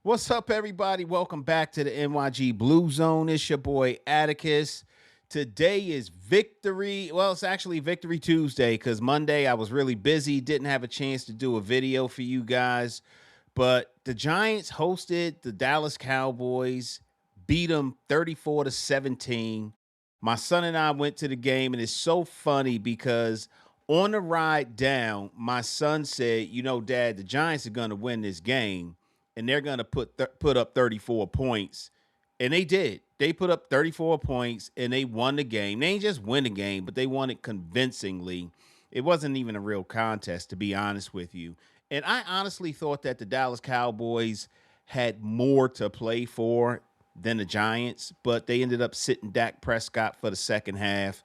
What's up, everybody? Welcome back to the NYG Blue Zone. It's your boy Atticus. Today is victory. Well, it's actually Victory Tuesday because Monday I was really busy, didn't have a chance to do a video for you guys. But the Giants hosted the Dallas Cowboys, beat them 34-17. My son and I went to the game, and it's so funny because on the ride down, my son said, Dad, the Giants are going to win this game and they're going to put up 34 points. And they did. They put up 34 points and they won the game. They ain't just win the game, but they won it convincingly. It wasn't even a real contest, to be honest with you. And I honestly thought that the Dallas Cowboys had more to play for than the Giants, but they ended up sitting Dak Prescott for the second half.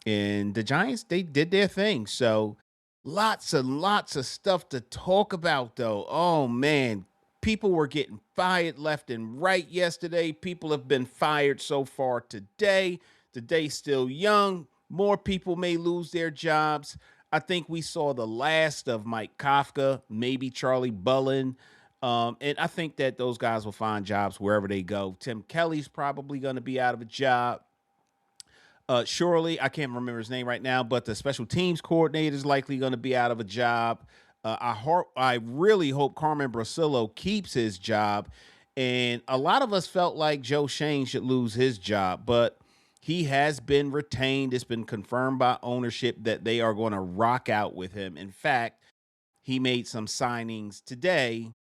And the Giants, they did their thing. So lots and lots of stuff to talk about, though. Oh, man. People were getting fired left and right yesterday. People have been fired so far today. The day's still young. More people may lose their jobs. I think we saw the last of Mike Kafka, maybe Charlie Bullen. And I think that those guys will find jobs wherever they go. Tim Kelly's probably going to be out of a job. Surely, I can't remember his name right now, but the special teams coordinator is likely going to be out of a job. I really hope Carmen Brasillo keeps his job. And a lot of us felt like Joe Shane should lose his job, but he has been retained. It's been confirmed by ownership that they are going to rock out with him. In fact, he made some signings today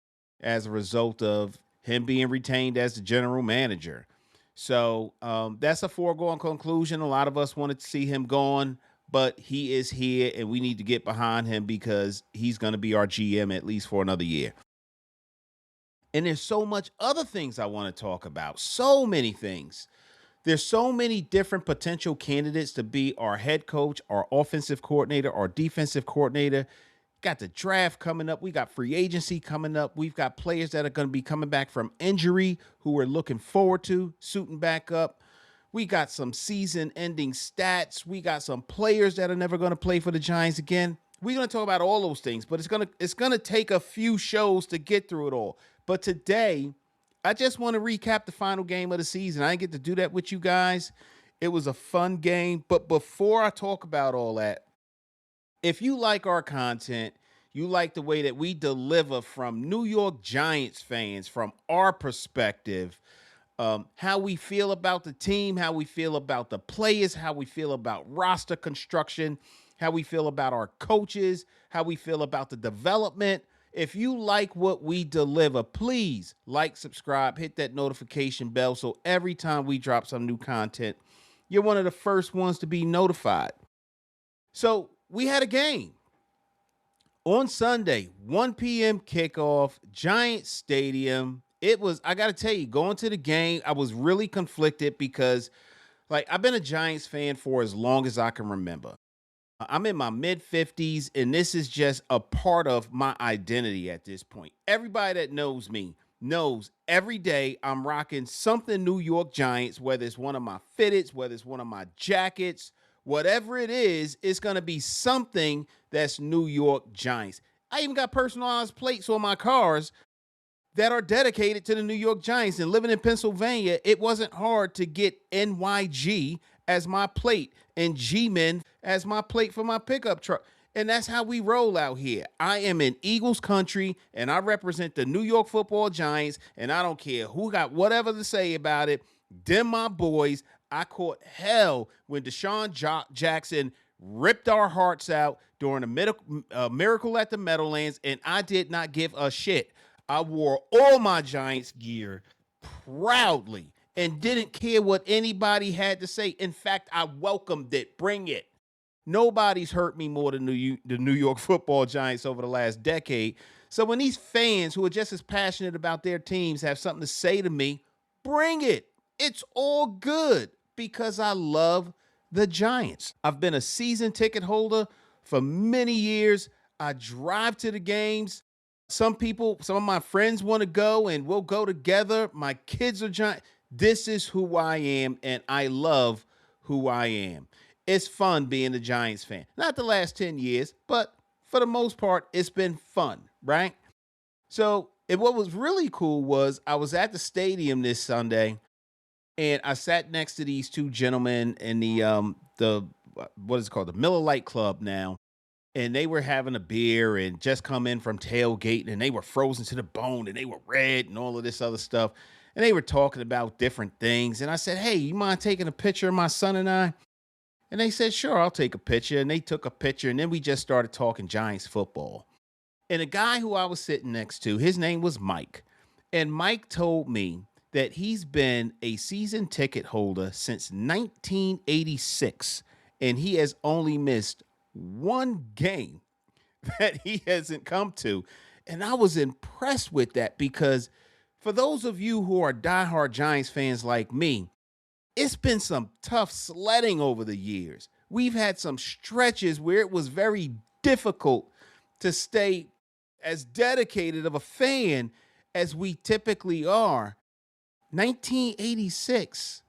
as a result of him being retained as the general manager. So that's a foregone conclusion. A lot of us wanted to see him gone, but he is here and we need to get behind him because he's going to be our GM at least for another year. And there's so much other things I want to talk about. So many things. There's so many different potential candidates to be our head coach, our offensive coordinator, our defensive coordinator. Got the draft coming up. We got free agency coming up. We've got players that are going to be coming back from injury who we're looking forward to suiting back up. We got some season-ending stats. We got some players that are never going to play for the Giants again. We're going to talk about all those things, but it's going to take a few shows to get through it all. But today, I just want to recap the final game of the season. I didn't get to do that with you guys. It was a fun game. But before I talk about all that, if you like our content, you like the way that we deliver from New York Giants fans, from our perspective, how we feel about the team, how we feel about the players, how we feel about roster construction, how we feel about our coaches, how we feel about the development. If you like what we deliver, please like, subscribe, hit that notification bell so every time we drop some new content, you're one of the first ones to be notified. So we had a game on Sunday, 1 p.m. kickoff, Giants Stadium. It was, I got to tell you, going to the game, I was really conflicted because, I've been a Giants fan for as long as I can remember. I'm in my mid-50s, and this is just a part of my identity at this point. Everybody that knows me knows every day I'm rocking something New York Giants, whether it's one of my fitteds, whether it's one of my jackets, whatever it is, it's going to be something that's New York Giants. I even got personalized plates on my cars that are dedicated to the New York Giants. And living in Pennsylvania, it wasn't hard to get NYG as my plate and G-Men as my plate for my pickup truck. And that's how we roll out here. I am in Eagles country, and I represent the New York Football Giants, and I don't care who got whatever to say about it. Them my boys. I caught hell when Deshaun Jackson ripped our hearts out during a Miracle at the Meadowlands, and I did not give a shit. I wore all my Giants gear proudly and didn't care what anybody had to say. In fact, I welcomed it. Bring it. Nobody's hurt me more than the New York Football Giants over the last decade. So when these fans who are just as passionate about their teams have something to say to me, bring it. It's all good because I love the Giants. I've been a season ticket holder for many years. I drive to the games. Some of my friends want to go and we'll go together. My kids are Giants. This is who I am, and I love who I am. It's fun being a Giants fan. Not the last 10 years, but for the most part, it's been fun, right? So And what was really cool was I was at the stadium this Sunday and I sat next to these two gentlemen in the what is it called? The Miller Lite Club now. And they were having a beer and just come in from tailgating and they were frozen to the bone and they were red and all of this other stuff. And they were talking about different things. And I said, "Hey, you mind taking a picture of my son and I?" And they said, "Sure, I'll take a picture." And they took a picture and then we just started talking Giants football. And a guy who I was sitting next to, his name was Mike. And Mike told me that he's been a season ticket holder since 1986 and he has only missed one game that he hasn't come to. And I was impressed with that because for those of you who are diehard Giants fans like me, it's been some tough sledding over the years. We've had some stretches where it was very difficult to stay as dedicated of a fan as we typically are. 1986.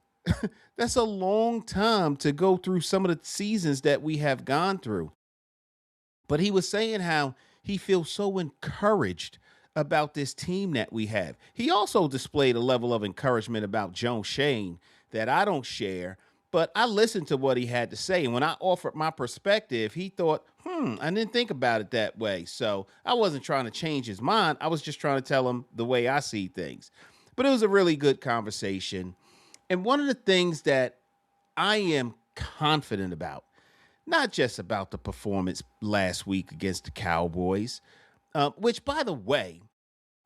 That's a long time to go through some of the seasons that we have gone through. But he was saying how he feels so encouraged about this team that we have. He also displayed a level of encouragement about Joe Shane that I don't share, but I listened to what he had to say. And when I offered my perspective, he thought, I didn't think about it that way. So I wasn't trying to change his mind. I was just trying to tell him the way I see things. But it was a really good conversation. And one of the things that I am confident about, not just about the performance last week against the Cowboys, which, by the way,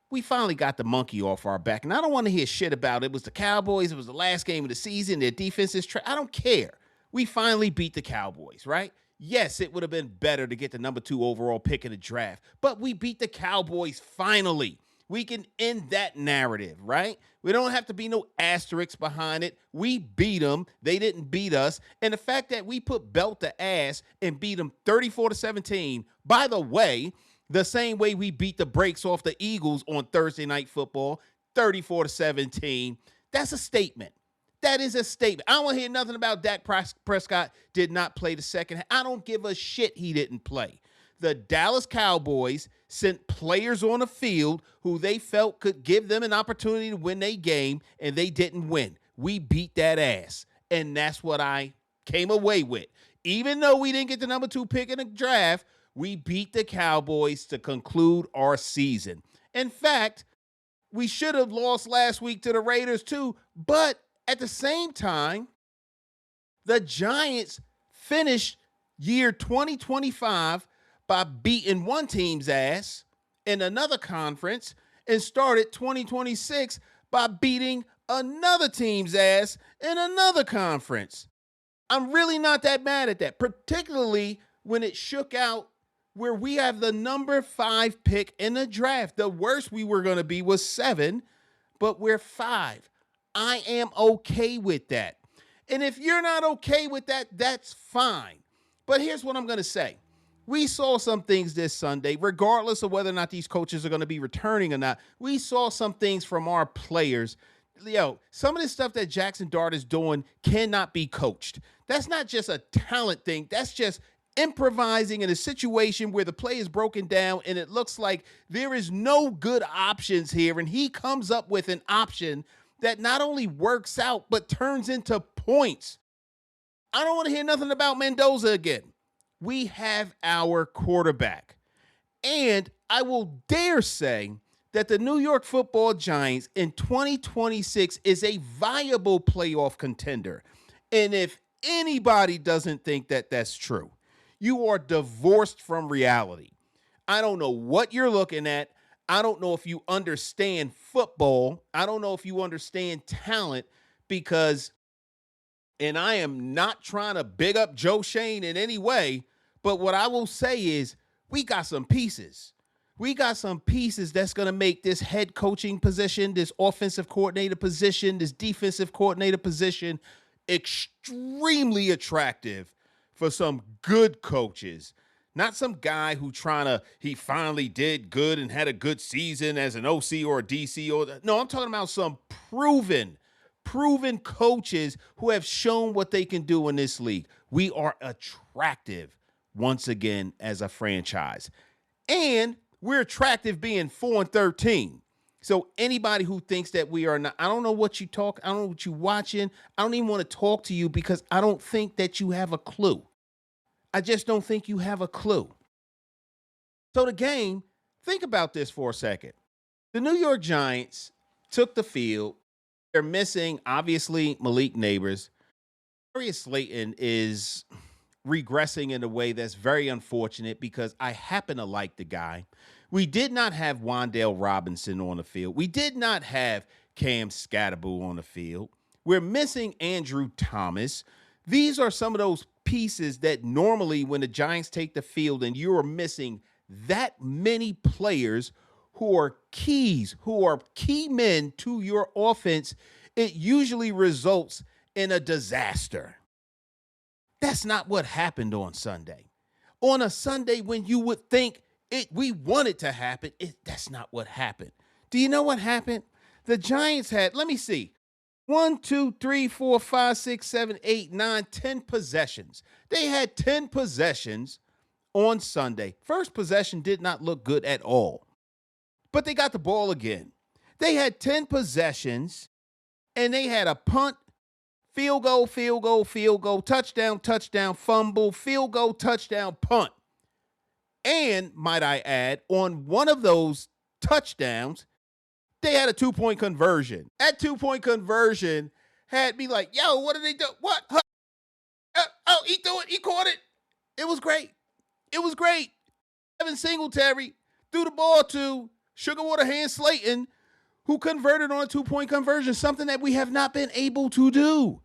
we finally got the monkey off our back. And I don't want to hear shit about it. It was the Cowboys. It was the last game of the season. Their defense is I don't care. We finally beat the Cowboys, right? Yes, it would have been better to get the number 2 overall pick in the draft, but we beat the Cowboys finally. We can end that narrative, right? We don't have to be no asterisks behind it. We beat them. They didn't beat us. And the fact that we put belt to ass and beat them 34-17, by the way, the same way we beat the brakes off the Eagles on Thursday Night Football, 34-17, that's a statement. That is a statement. I don't want to hear nothing about Dak Prescott did not play the second half. I don't give a shit he didn't play. The Dallas Cowboys sent players on the field who they felt could give them an opportunity to win a game, and they didn't win. We beat that ass, and that's what I came away with. Even though we didn't get the number 2 pick in the draft, we beat the Cowboys to conclude our season. In fact, we should have lost last week to the Raiders too, but at the same time, the Giants finished year 2025 by beating one team's ass in another conference and started 2026 by beating another team's ass in another conference. I'm really not that mad at that, particularly when it shook out where we have the number 5 pick in the draft. The worst we were going to be was 7, but we're 5. I am okay with that. And if you're not okay with that, that's fine. But here's what I'm going to say. We saw some things this Sunday, regardless of whether or not these coaches are going to be returning or not. We saw some things from our players. Some of this stuff that Jackson Dart is doing cannot be coached. That's not just a talent thing. That's just improvising in a situation where the play is broken down and it looks like there is no good options here. And he comes up with an option that not only works out, but turns into points. I don't want to hear nothing about Mendoza again. We have our quarterback. And I will dare say that the New York Football Giants in 2026 is a viable playoff contender. And if anybody doesn't think that that's true, you are divorced from reality. I don't know what you're looking at. I don't know if you understand football. I don't know if you understand talent because, and I am not trying to big up Joe Shane in any way, but what I will say is we got some pieces. We got some pieces that's going to make this head coaching position, this offensive coordinator position, this defensive coordinator position extremely attractive for some good coaches. Not some guy who he finally did good and had a good season as an OC or a DC. No, I'm talking about some proven coaches who have shown what they can do in this league. We are attractive once again as a franchise. And we're attractive being 4-13. So anybody who thinks that we are not, I don't know what you talk, I don't know what you watching. I don't even want to talk to you because I don't think that you have a clue. I just don't think you have a clue. So the game, think about this for a second. The New York Giants took the field. They're missing, obviously, Malik Neighbors. Darius Slayton is regressing in a way that's very unfortunate because I happen to like the guy. We did not have Wan'Dale Robinson on the field. We did not have Cam Scatterboo on the field. We're missing Andrew Thomas. These are some of those pieces that normally when the Giants take the field and you're missing that many players who are keys, who are key men to your offense, it usually results in a disaster. That's not what happened on Sunday. On a Sunday when you would think we want it to happen, that's not what happened. Do you know what happened? The Giants had, let me see, 1, 2, 3, 4, 5, 6, 7, 8, 9, 10 possessions. They had 10 possessions on Sunday. First possession did not look good at all, but they got the ball again. They had 10 possessions, and they had a punt, field goal, touchdown, fumble, field goal, touchdown, punt. And, might I add, on one of those touchdowns, they had a 2-point conversion. That 2-point conversion had me like, yo, what did they do? What? He threw it. He caught it. It was great. It was great. Devin Singletary threw the ball to Sugarwater Hand Slayton, who converted on a 2-point conversion, something that we have not been able to do.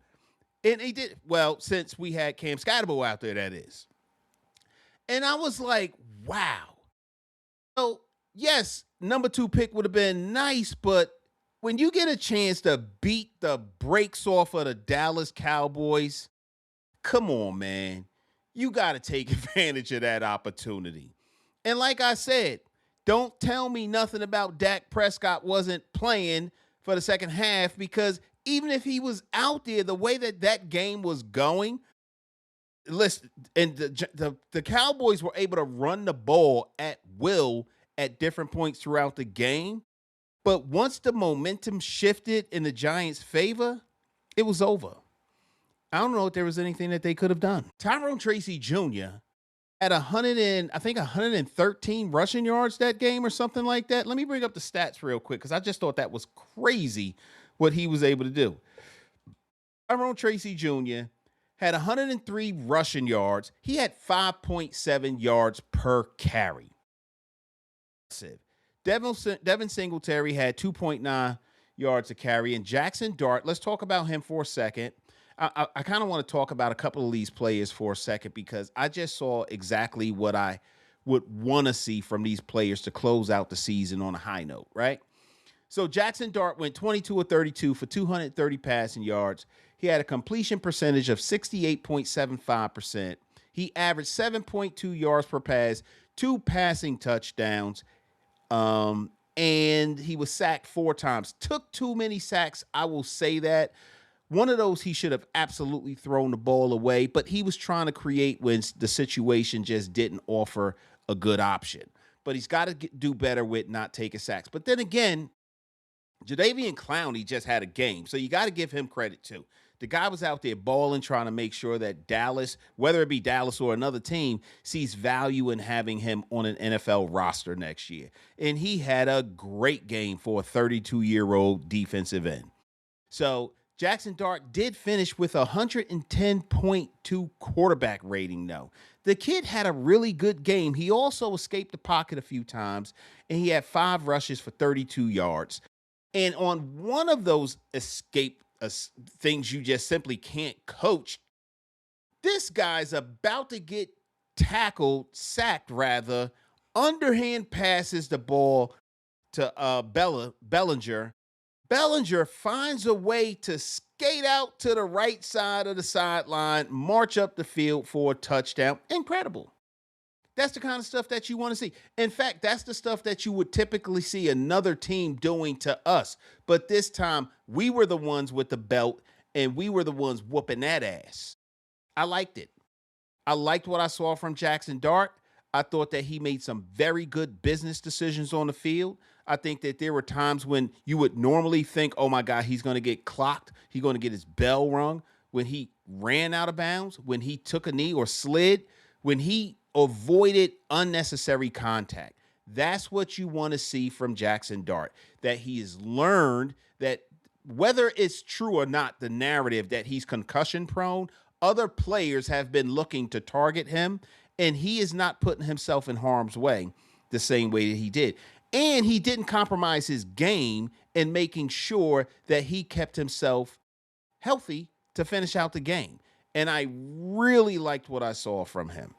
And he did, well, since we had Cam Scatterboo out there, that is. And I was like, wow. So, yes, number 2 pick would have been nice, but when you get a chance to beat the brakes off of the Dallas Cowboys, come on, man. You got to take advantage of that opportunity. And like I said, don't tell me nothing about Dak Prescott wasn't playing for the second half, because even if he was out there, the way that game was going, listen, and the Cowboys were able to run the ball at will at different points throughout the game. But once the momentum shifted in the Giants' favor, it was over. I don't know if there was anything that they could have done. Tyrone Tracy Jr. had 113 rushing yards that game or something like that. Let me bring up the stats real quick because I just thought that was crazy what he was able to do. Tyrone Tracy Jr. had 103 rushing yards. He had 5.7 yards per carry. Devin Singletary had 2.9 yards a carry. And Jackson Dart, let's talk about him for a second. I kind of want to talk about a couple of these players for a second because I just saw exactly what I would want to see from these players to close out the season on a high note, right? So Jackson Dart went 22 of 32 for 230 passing yards. He had a completion percentage of 68.75%. He averaged 7.2 yards per pass, 2 passing touchdowns, and he was sacked 4 times. Took too many sacks, I will say that. One of those, he should have absolutely thrown the ball away, but he was trying to create when the situation just didn't offer a good option. But he's got to do better with not taking sacks. But then again, Jadeveon Clowney just had a game, so you got to give him credit too. The guy was out there balling, trying to make sure that Dallas, whether it be Dallas or another team, sees value in having him on an NFL roster next year. And he had a great game for a 32-year-old defensive end. So Jackson Dart did finish with a 110.2 quarterback rating, though. The kid had a really good game. He also escaped the pocket a few times, and he had 5 rushes for 32 yards. And on one of those escape things you just simply can't coach, this guy's about to get sacked, underhand passes the ball to Bellinger. Bellinger finds a way to skate out to the right side of the sideline, march up the field for a touchdown. Incredible. That's the kind of stuff that you want to see. In fact, that's the stuff that you would typically see another team doing to us. But this time, we were the ones with the belt, and we were the ones whooping that ass. I liked it. I liked what I saw from Jackson Dart. I thought that he made some very good business decisions on the field. I think that there were times when you would normally think, oh my God, he's going to get clocked. He's going to get his bell rung. When he ran out of bounds, when he took a knee or slid, when he avoided unnecessary contact. That's what you want to see from Jackson Dart, that he has learned that whether it's true or not, the narrative that he's concussion prone, other players have been looking to target him, and he is not putting himself in harm's way the same way that he did. And he didn't compromise his game in making sure that he kept himself healthy to finish out the game. And I really liked what I saw from him.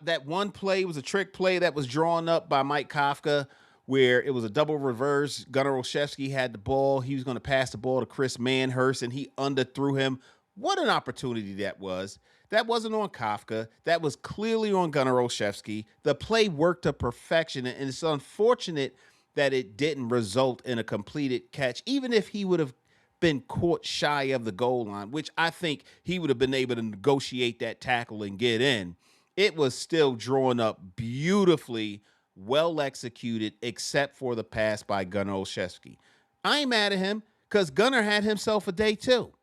That one play was a trick play that was drawn up by Mike Kafka, where it was a double reverse. Gunnar Olszewski had the ball. He was going to pass the ball to Chris Manhurst, and he underthrew him. What an opportunity that was. That wasn't on Kafka. That was clearly on Gunnar Olszewski. The play worked to perfection, and it's unfortunate that it didn't result in a completed catch, even if he would have been caught shy of the goal line, which I think he would have been able to negotiate that tackle and get in. It was still drawn up beautifully, well executed, except for the pass by Gunnar Olszewski. I ain't mad at him because Gunnar had himself a day too.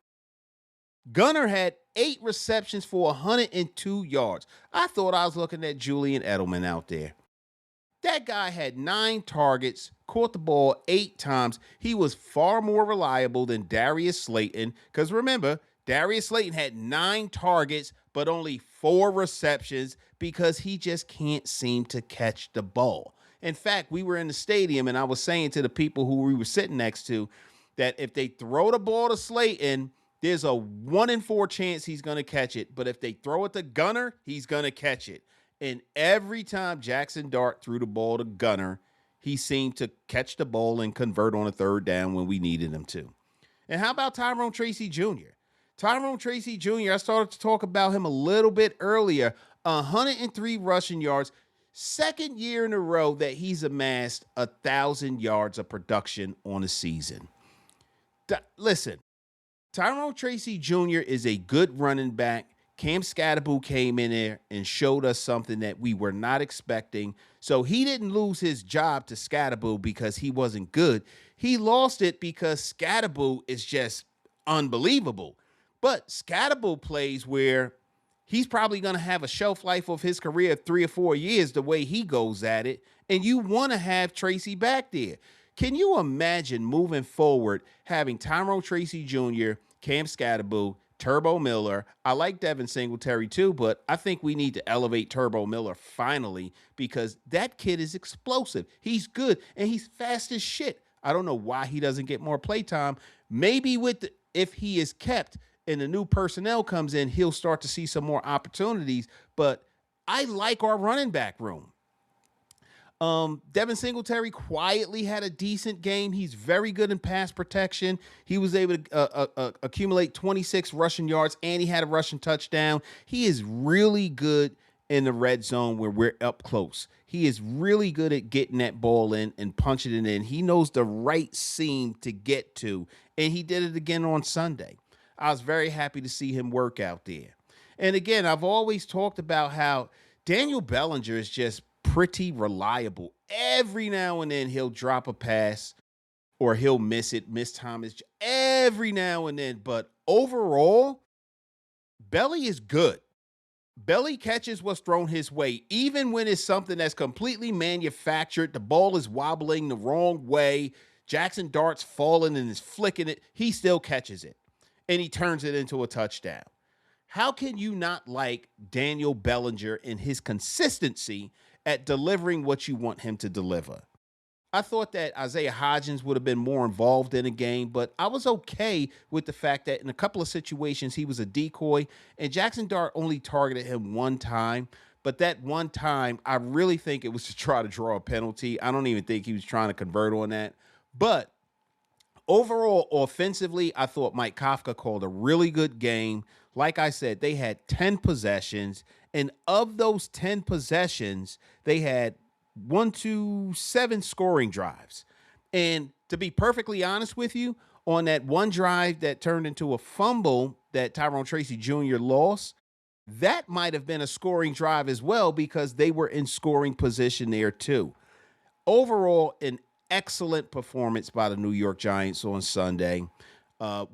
Gunnar had 8 receptions for 102 yards. I thought I was looking at Julian Edelman out there. That guy had 9 targets, caught the ball 8 times. He was far more reliable than Darius Slayton, because remember, Darius Slayton had 9 targets, but only 4 receptions because he just can't seem to catch the ball. In fact, we were in the stadium, and I was saying to the people who we were sitting next to that if they throw the ball to Slayton, there's a 1 in 4 chance he's going to catch it. But if they throw it to Gunnar, he's going to catch it. And every time Jackson Dart threw the ball to Gunnar, he seemed to catch the ball and convert on a 3rd down when we needed him to. And how about Tyrone Tracy Jr.? Tyrone Tracy Jr., I started to talk about him a little bit earlier. 103 rushing yards. 2nd year in a row that he's amassed 1,000 yards of production on a season. Listen, Tyrone Tracy Jr. is a good running back. Cam Scatterboo came in there and showed us something that we were not expecting. So he didn't lose his job to Scatterboo because he wasn't good. He lost it because Scatterboo is just unbelievable. But Scatterboo plays where he's probably going to have a shelf life of his career of 3 or 4 years the way he goes at it. And you want to have Tracy back there. Can you imagine moving forward having Tyrone Tracy Jr., Cam Scatterboo, Turbo Miller? I like Devin Singletary too, but I think we need to elevate Turbo Miller finally because that kid is explosive. He's good, and he's fast as shit. I don't know why he doesn't get more playtime. Maybe if he is kept and the new personnel comes in, he'll start to see some more opportunities. But I like our running back room. Devin Singletary quietly had a decent game. He's very good in pass protection. He was able to accumulate 26 rushing yards, and he had a rushing touchdown. He is really good in the red zone where we're up close. He is really good at getting that ball in and punching it in. He knows the right seam to get to, and he did it again on Sunday. I was very happy to see him work out there. And again, I've always talked about how Daniel Bellinger is just pretty reliable. Every now and then he'll drop a pass or he'll miss time is every now and then. But overall, Belly is good. Belly catches what's thrown his way, even when it's something that's completely manufactured. The ball is wobbling the wrong way. Jackson Dart's falling and is flicking it. He still catches it, and he turns it into a touchdown. How can you not like Daniel Bellinger and his consistency at delivering what you want him to deliver? I thought that Isaiah Hodgins would have been more involved in the game, but I was okay with the fact that in a couple of situations he was a decoy, and Jackson Dart only targeted him one time. But that one time, I really think it was to try to draw a penalty. I don't even think he was trying to convert on that. But overall, offensively, I thought Mike Kafka called a really good game. Like I said, they had 10 possessions, and of those 10 possessions, they had 7 scoring drives. And to be perfectly honest with you, on that one drive that turned into a fumble that Tyrone Tracy Jr. lost, That might have been a scoring drive as well because they were in scoring position there too. Overall, an excellent performance by the New York Giants on Sunday.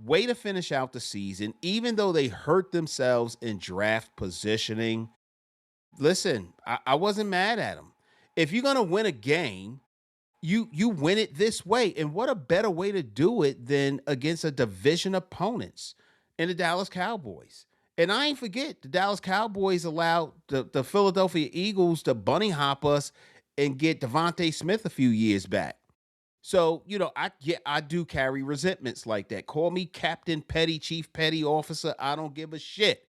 Way to finish out the season, even though they hurt themselves in draft positioning. Listen, I wasn't mad at them. If you're gonna win a game, you win it this way. And what a better way to do it than against a division opponents in the Dallas Cowboys. And I ain't forget the Dallas Cowboys allowed the Philadelphia Eagles to bunny hop us and get Devontae Smith a few years back. So, I do carry resentments like that. Call me Captain Petty, Chief Petty Officer. I don't give a shit.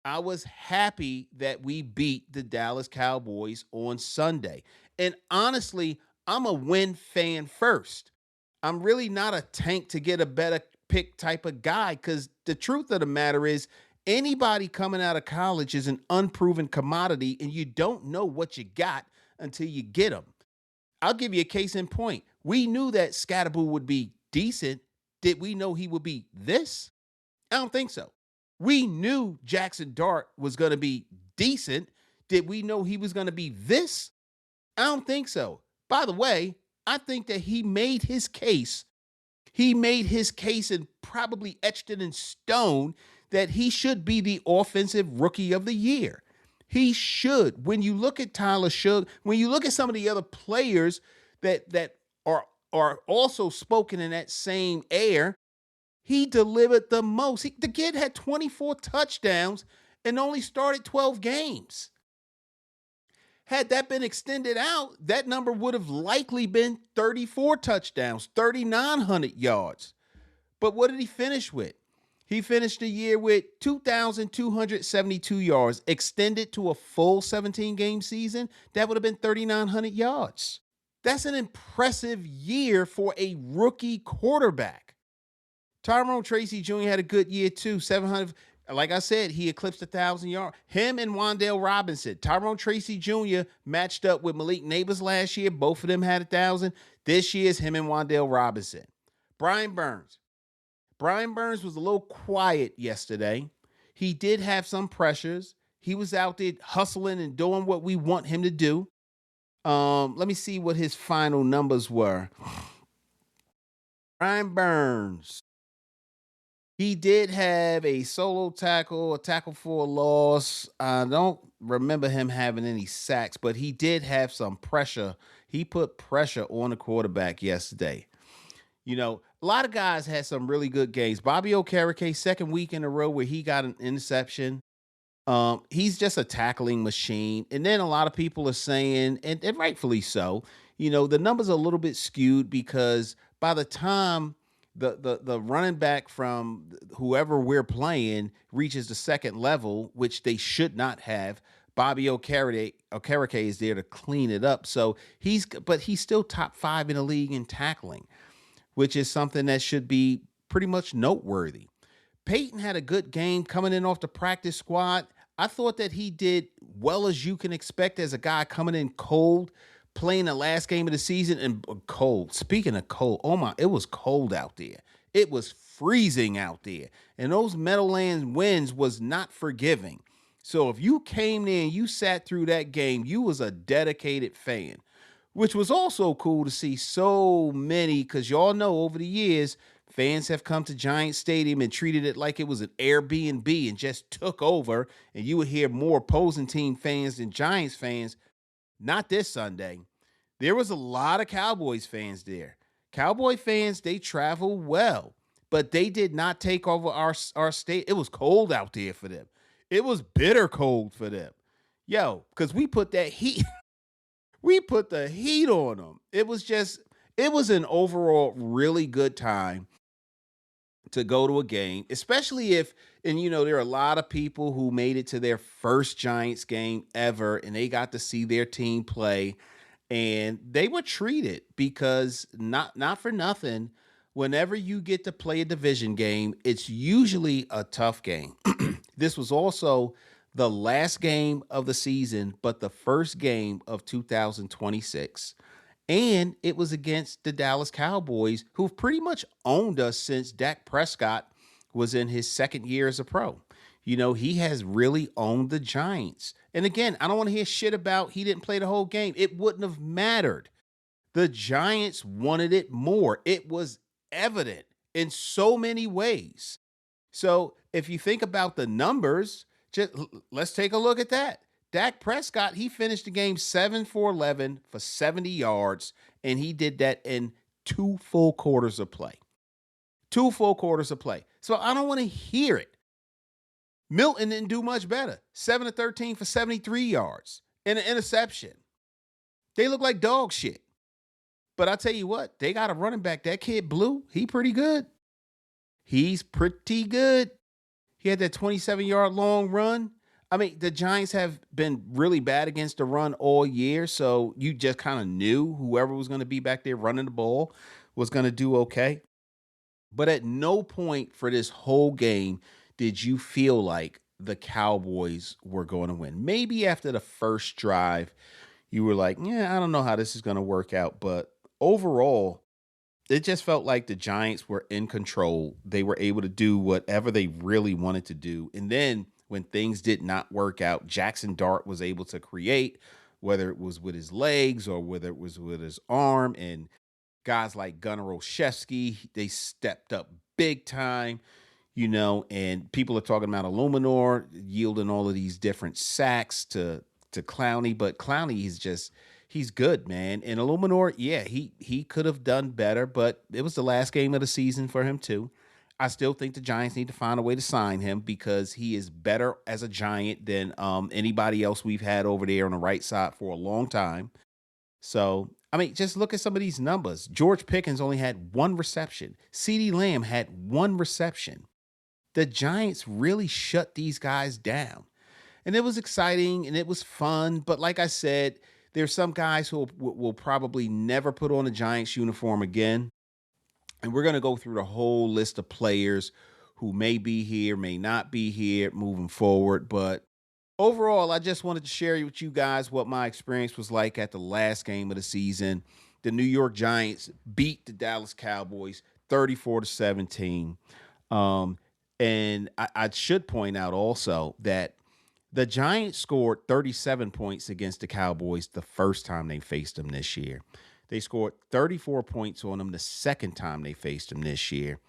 I was happy that we beat the Dallas Cowboys on Sunday. And honestly, I'm a win fan first. I'm really not a tank to get a better pick type of guy because the truth of the matter is anybody coming out of college is an unproven commodity and you don't know what you got until you get them. I'll give you a case in point. We knew that Scatterboo would be decent. Did we know he would be this? I don't think so. We knew Jackson Dart was going to be decent. Did we know he was going to be this? I don't think so. By the way, I think that he made his case. He made his case and probably etched it in stone that he should be the offensive rookie of the year. He should. When you look at Tyler Suge, when you look at some of the other players that are also spoken in that same air, he delivered the most. The kid had 24 touchdowns and only started 12 games. Had that been extended out, that number would have likely been 34 touchdowns, 3,900 yards. But what did he finish with? He finished the year with 2,272 yards, extended to a full 17-game season. That would have been 3,900 yards. That's an impressive year for a rookie quarterback. Tyrone Tracy Jr. had a good year too, 700. Like I said, he eclipsed 1,000 yards. Him and Wan'Dale Robinson. Tyrone Tracy Jr. matched up with Malik Neighbors last year. Both of them had 1,000. This year's him and Wan'Dale Robinson. Brian Burns. Brian Burns was a little quiet yesterday. He did have some pressures. He was out there hustling and doing what we want him to do. Let me see what his final numbers were. Brian Burns. He did have a solo tackle, a tackle for a loss. I don't remember him having any sacks, but he did have some pressure. He put pressure on the quarterback yesterday. A lot of guys had some really good games. Bobby Okereke, second week in a row where he got an interception. He's just a tackling machine. And then a lot of people are saying, and rightfully so, the numbers are a little bit skewed because by the time the running back from whoever we're playing reaches the second level, which they should not have, Bobby Okereke is there to clean it up. So he's still top 5 in the league in tackling, which is something that should be pretty much noteworthy. Peyton had a good game coming in off the practice squad. I thought that he did well as you can expect as a guy coming in cold, playing the last game of the season and cold. Speaking of cold, oh my, it was cold out there. It was freezing out there. And those Meadowlands winds was not forgiving. So if you came there and you sat through that game, you was a dedicated fan, which was also cool to see so many, because y'all know over the years, fans have come to Giant Stadium and treated it like it was an Airbnb and just took over, and you would hear more opposing team fans than Giants fans. Not this Sunday. There was a lot of Cowboys fans there. Cowboy fans, they travel well, but they did not take over our state. It was cold out there for them. It was bitter cold for them. Yo, because we put that heat, we put the heat on them. It was an overall really good time to go to a game, especially if, and there are a lot of people who made it to their first Giants game ever, and they got to see their team play, and they were treated because not for nothing. Whenever you get to play a division game, it's usually a tough game. This was also the last game of the season, but the first game of 2026. And it was against the Dallas Cowboys, who've pretty much owned us since Dak Prescott was in his second year as a pro. He has really owned the Giants. And again, I don't want to hear shit about he didn't play the whole game. It wouldn't have mattered. The Giants wanted it more. It was evident in so many ways. So if you think about the numbers, let's take a look at that. Dak Prescott, he finished the game 7 for 11 for 70 yards, and he did that in 2 full quarters of play. 2 full quarters of play. So I don't want to hear it. Milton didn't do much better. 7 to 13 for 73 yards and an interception. They look like dog shit. But I tell you what, they got a running back. That kid Blue, he pretty good. He's pretty good. He had that 27-yard long run. I mean, the Giants have been really bad against the run all year, so you just kind of knew whoever was going to be back there running the ball was going to do okay. But at no point for this whole game did you feel like the Cowboys were going to win. Maybe after the first drive, you were like, yeah, I don't know how this is going to work out. But overall, it just felt like the Giants were in control. They were able to do whatever they really wanted to do. And then when things did not work out, Jackson Dart was able to create, whether it was with his legs or whether it was with his arm. And guys like Gunnar Olszewski, they stepped up big time, and people are talking about Illuminor yielding all of these different sacks to Clowney, but Clowney he's good, man. And Illuminor, yeah, he could have done better, but it was the last game of the season for him too. I still think the Giants need to find a way to sign him because he is better as a Giant than anybody else we've had over there on the right side for a long time. So, I mean, just look at some of these numbers. George Pickens only had 1 reception. CeeDee Lamb had 1 reception. The Giants really shut these guys down. And it was exciting and it was fun. But like I said, there's some guys who will probably never put on a Giants uniform again. And we're going to go through the whole list of players who may be here, may not be here moving forward. But overall, I just wanted to share with you guys what my experience was like at the last game of the season. The New York Giants beat the Dallas Cowboys 34-17. And I should point out also that the Giants scored 37 points against the Cowboys the first time they faced them this year. They scored 34 points on them the second time they faced them this year,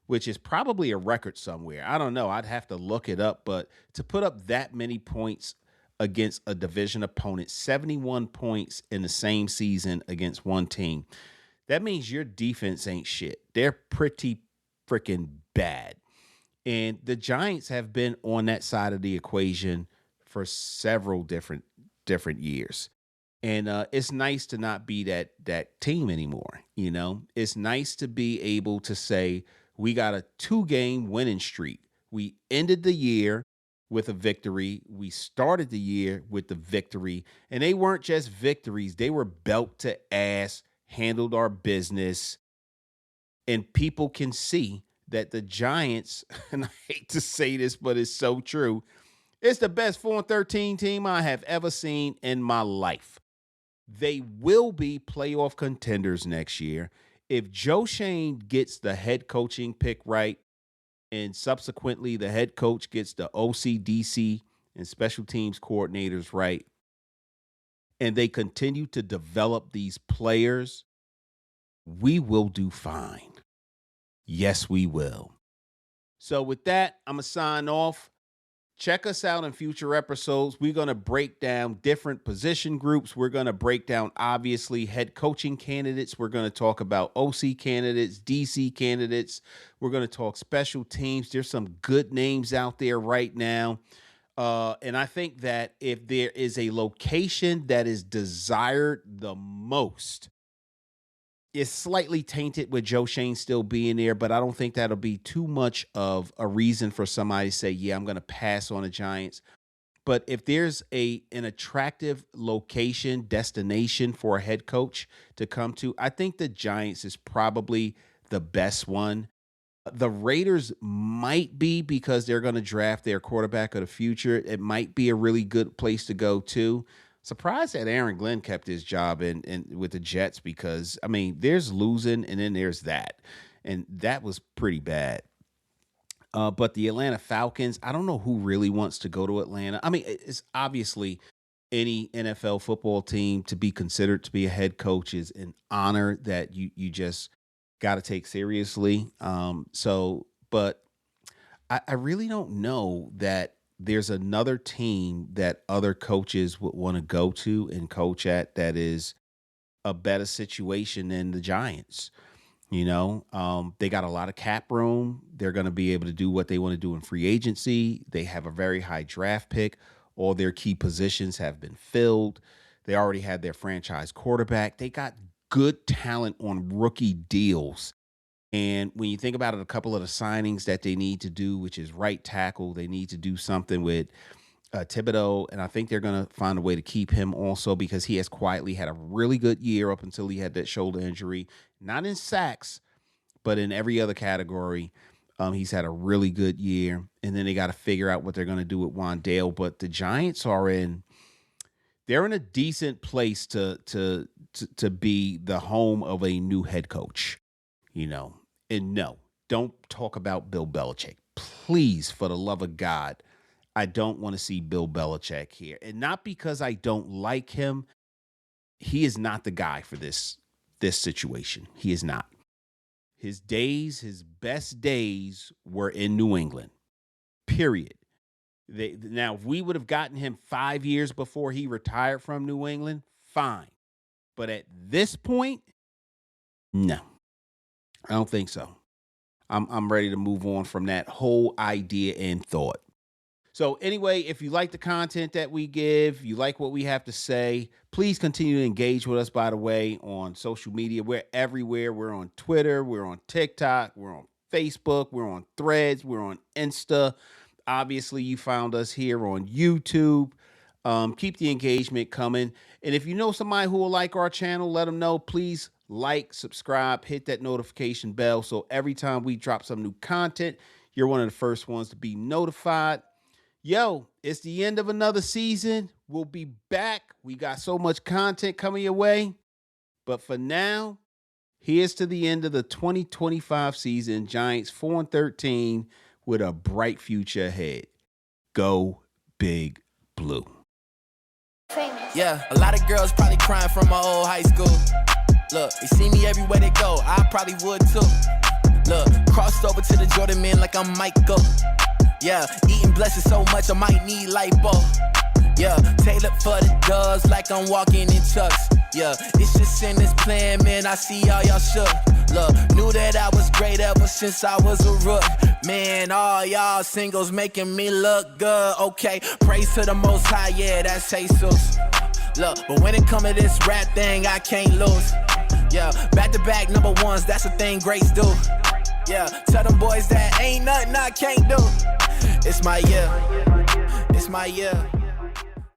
which is probably a record somewhere. I don't know. I'd have to look it up. But to put up that many points against a division opponent, 71 points in the same season against one team, that means your defense ain't shit. They're pretty freaking bad. And the Giants have been on that side of the equation for several different years. And it's nice to not be that team anymore. It's nice to be able to say we got a 2-game winning streak. We ended the year with a victory. We started the year with the victory. And they weren't just victories. They were belt to ass, handled our business. And people can see that the Giants, and I hate to say this, but it's so true, it's the best 4-13 team I have ever seen in my life. They will be playoff contenders next year. If Joe Shane gets the head coaching pick right, and subsequently the head coach gets the OC, DC, and special teams coordinators right, and they continue to develop these players, we will do fine. Yes, we will. So with that, I'm going to sign off. Check us out in future episodes. We're going to break down different position groups. We're going to break down, obviously, head coaching candidates. We're going to talk about OC candidates, DC candidates. We're going to talk special teams. There's some good names out there right now. And I think that if there is a location that is desired the most, it's slightly tainted with Joe Shane still being there, but I don't think that'll be too much of a reason for somebody to say, yeah, I'm going to pass on the Giants. But if there's an attractive location, destination for a head coach to come to, I think the Giants is probably the best one. The Raiders might be because they're going to draft their quarterback of the future. It might be a really good place to go too. Surprised that Aaron Glenn kept his job in with the Jets because, I mean, there's losing and then there's that. And that was pretty bad. But the Atlanta Falcons, I don't know who really wants to go to Atlanta. I mean, it's obviously any NFL football team to be considered to be a head coach is an honor that you just got to take seriously. But I really don't know that there's another team that other coaches would want to go to and coach at that is a better situation than the Giants. They got a lot of cap room. They're going to be able to do what they want to do in free agency. They have a very high draft pick. All their key positions have been filled. They already had their franchise quarterback. They got good talent on rookie deals. And when you think about it, a couple of the signings that they need to do, which is right tackle, they need to do something with Thibodeau, and I think they're going to find a way to keep him also because he has quietly had a really good year up until he had that shoulder injury. Not in sacks, but in every other category. He's had a really good year, and then they got to figure out what they're going to do with Wandale. But the Giants they're in a decent place to be the home of a new head coach, And no, don't talk about Bill Belichick. Please, for the love of God, I don't want to see Bill Belichick here. And not because I don't like him. He is not the guy for this situation. He is not. His best days were in New England, period. Now, if we would have gotten him 5 years before he retired from New England, fine. But at this point, no, I don't think so. I'm ready to move on from that whole idea and thought. So anyway, if you like the content that we give, you like what we have to say, please continue to engage with us, by the way, on social media. We're everywhere. We're on Twitter. We're on TikTok. We're on Facebook. We're on Threads. We're on Insta. Obviously, you found us here on YouTube. Keep the engagement coming. And if you know somebody who will like our channel, let them know. Please like, subscribe, hit that notification bell. So every time we drop some new content, you're one of the first ones to be notified. Yo, it's the end of another season. We'll be back. We got so much content coming your way. But for now, here's to the end of the 2025 season. Giants 4-13 with a bright future ahead. Go Big Blue. Yeah, a lot of girls probably crying from my old high school. Look, they see me everywhere they go. I probably would too. Look, crossed over to the Jordan man like I'm Michael. Yeah, eating blessings so much I might need lipo. Yeah, tailored for the doves like I'm walking in chucks. Yeah, it's just in this plan, man, I see all y'all shook. Look, knew that I was great ever since I was a rook. Man, all y'all singles making me look good. Okay, praise to the Most High, yeah, that's Jesus. Look, but when it come to this rap thing, I can't lose. Yeah, back-to-back number ones, that's a thing greats do. Yeah, tell them boys that ain't nothing I can't do. It's my year. It's my year.